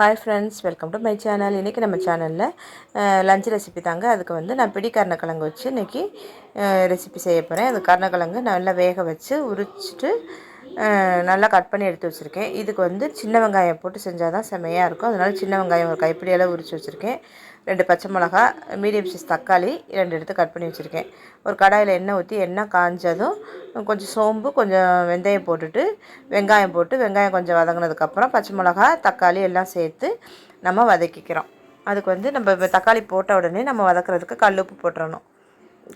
Hi friends, welcome to my channel. இன்றைக்கி நம்ம சேனலில் லஞ்ச் ரெசிபி தாங்க. அதுக்கு வந்து நான் பிடி கருணக்கிழங்கு வச்சு இன்றைக்கி ரெசிபி செய்ய போகிறேன். அது கருணக்கிழங்கு நல்லா வேக வச்சு உரிச்சிட்டு நல்லா கட் பண்ணி எடுத்து வச்சுருக்கேன். இதுக்கு வந்து சின்ன வெங்காயம் போட்டு செஞ்சால் தான் செம்மையாக இருக்கும். அதனால் சின்ன வெங்காயம் ஒரு கைப்பிடி அளவு உரித்து வச்சுருக்கேன். 2 பச்சை மிளகா, மீடியம் சைஸ் தக்காளி 2 எடுத்து கட் பண்ணி வச்சுருக்கேன். ஒரு கடாயில் எண்ணெய் ஊற்றி எண்ணெய் காஞ்சதும் கொஞ்சம் சோம்பு, கொஞ்சம் வெந்தயம் போட்டுட்டு வெங்காயம் போட்டு வெங்காயம் கொஞ்சம் வதங்கினதுக்கப்புறம் பச்சை மிளகா, தக்காளி எல்லாம் சேர்த்து நம்ம வதக்கிக்கிறோம். அதுக்கு வந்து நம்ம தக்காளி போட்ட உடனே நம்ம வதக்கிறதுக்கு கல்லுப்பு போட்டுறணும்.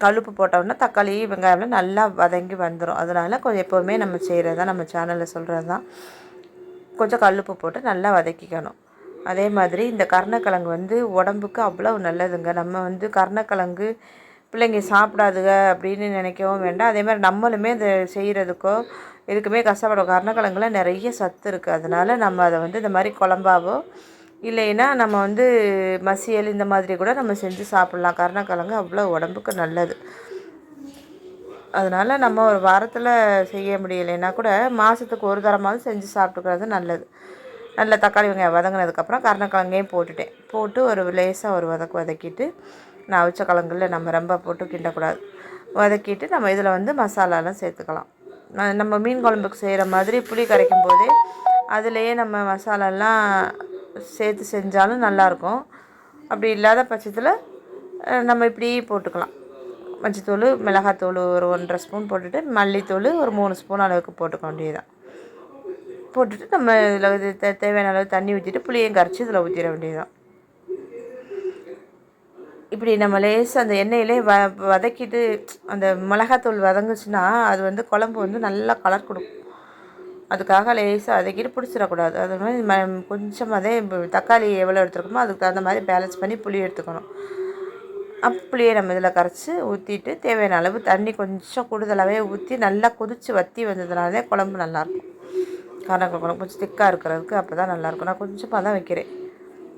கல்லுப்பு போட்ட உடனே தக்காளி வெங்காயம்லாம் நல்லா வதங்கி வந்துடும். அதனால் கொஞ்சம் எப்போவுமே நம்ம செய்கிறது தான், நம்ம சேனலில் சொல்கிறது தான், கொஞ்சம் கல்லுப்பு போட்டு நல்லா வதக்கிக்கணும். அதே மாதிரி இந்த கருணக்கிழங்கு வந்து உடம்புக்கு அவ்வளோ நல்லதுங்க. நம்ம வந்து கருணக்கிழங்கு பிள்ளைங்க சாப்பிடாதுங்க அப்படின்னு நினைக்கவும் வேண்டாம். அதே மாதிரி நம்மளுமே அதை செய்கிறதுக்கோ எதுக்குமே கஷ்டப்படும். கருணக்கிழங்குல நிறைய சத்து இருக்குது. அதனால் நம்ம அதை வந்து இந்த மாதிரி குழம்பாவோ இல்லைன்னா நம்ம வந்து மசியல் இந்த மாதிரி கூட நம்ம செஞ்சு சாப்பிட்லாம். கருணக்கிழங்கு அவ்வளோ உடம்புக்கு நல்லது. அதனால் நம்ம ஒரு வாரத்தில் செய்ய முடியலைன்னா கூட மாதத்துக்கு ஒரு தரமாவது செஞ்சு சாப்பிட்டுக்கிறது நல்லது. நல்ல தக்காளி வெங்காயம் வதங்கினதுக்கப்புறம் கருணக்கிழங்கையும் போட்டு ஒரு லேசாக ஒரு வதக்கிட்டு, நான் அவிச்ச கிழங்குல நம்ம ரொம்ப போட்டு கிண்டக்கூடாது. வதக்கிட்டு நம்ம இதில் வந்து மசாலாலாம் சேர்த்துக்கலாம். நம்ம மீன் குழம்புக்கு செய்கிற மாதிரி புளி கரைக்கும் போதே அதிலையே நம்ம மசாலாலாம் சேர்த்து செஞ்சாலும் நல்லாயிருக்கும். அப்படி இல்லாத பட்சத்தில் நம்ம இப்படி போட்டுக்கலாம். மஞ்சத்தூள், மிளகாத்தூள் ஒரு 1.5 ஸ்பூன் போட்டுட்டு மல்லித்தூள் ஒரு 3 ஸ்பூன் அளவுக்கு போட்டுக்க வேண்டியதுதான். போட்டுட்டு நம்ம இதில் தேவையான அளவு தண்ணி ஊற்றிட்டு புளியையும் கரைச்சி இதில் ஊற்றிட வேண்டியதுதான். இப்படி நம்ம லேசாக அந்த எண்ணெயிலே வதக்கிட்டு அந்த மிளகாத்தூள் வதங்குச்சுன்னா அது வந்து குழம்பு வந்து நல்லா கலர் கொடுக்கும். அதுக்காக லேசாக வதக்கிட்டு பிடிச்சிடக்கூடாது. அது மாதிரி கொஞ்சமாகவே தக்காளி எவ்வளோ எடுத்துருக்கோமோ அதுக்கு தகுந்த மாதிரி பேலன்ஸ் பண்ணி புளி எடுத்துக்கணும். புளியை நம்ம இதில் கரைச்சி ஊற்றிட்டு தேவையான அளவு தண்ணி கொஞ்சம் கூடுதலாகவே ஊற்றி நல்லா கொதித்து வற்றி வந்ததுனாலே குழம்பு நல்லாயிருக்கும். கருணக்கிழங்கு குழம்பு கொஞ்சம் திக்காக இருக்கிறதுக்கு அப்போ தான் நல்லாயிருக்கும். நான் கொஞ்சமாக தான் வைக்கிறேன்.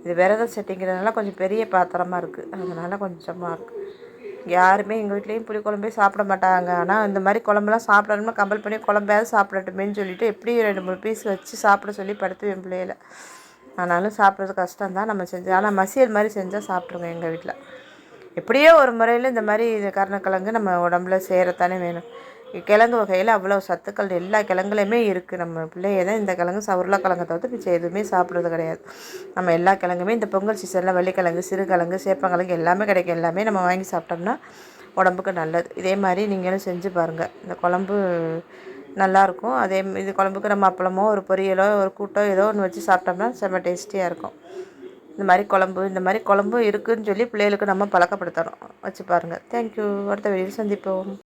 இது விரதம் சட்டிங்கிறதுனால கொஞ்சம் பெரிய பாத்திரமாக இருக்குது. அதனால் கொஞ்சமாக இருக்குது. யாருமே எங்கள் வீட்லேயும் புளிக்குழம்பே சாப்பிட மாட்டாங்க. ஆனால் இந்த மாதிரி குழம்புலாம் சாப்பிடணும்னா கம்பல் பண்ணி குழம்பாவது சாப்பிடட்டுமேன்னு சொல்லிவிட்டு எப்படியும் 2-3 பீஸ் வச்சு சாப்பிட சொல்லி படுத்துவேன் பிள்ளையில. ஆனாலும் சாப்பிட்றது கஷ்டம்தான். நம்ம செஞ்சோம். ஆனால் மசியல் மாதிரி செஞ்சால் சாப்பிட்ருங்க எங்கள் வீட்டில். எப்படியோ ஒரு முறையில் இந்த மாதிரி இது கருணக்கிழங்கு நம்ம உடம்புல சேரத்தானே வேணும். கிழங்கு வகையில் அவ்வளோ சத்துக்கள் எல்லா கிழங்குலையுமே இருக்குது. நம்ம பிள்ளைய தான் இந்த கிழங்கு உருளைக்கிழங்கை தவிர்த்து மிச்சம் எதுவுமே சாப்பிட்றது கிடையாது. நம்ம எல்லா கிழங்குமே இந்த பொங்கல் சீசனில் வள்ளிக்கிழங்கு, சிறுகிழங்கு, சேப்பங்கிழங்கு எல்லாமே கிடைக்கும். எல்லாமே நம்ம வாங்கி சாப்பிட்டோம்னா உடம்புக்கு நல்லது. இதே மாதிரி நீங்களும் செஞ்சு பாருங்கள். இந்த குழம்பு நல்லாயிருக்கும். இது குழம்புக்கு நம்ம அப்பளமோ ஒரு பொரியலோ ஒரு கூட்டோ ஏதோ ஒன்று வச்சு சாப்பிட்டோம்னா செம்ம டேஸ்டியாக இருக்கும். இந்த மாதிரி குழம்பு இருக்குதுன்னு சொல்லி பிள்ளைகளுக்கு நம்ம பழக்கப்படுத்தணும். வச்சு பாருங்கள். தேங்க்யூ. அடுத்த வீடியோ சந்திப்போம்.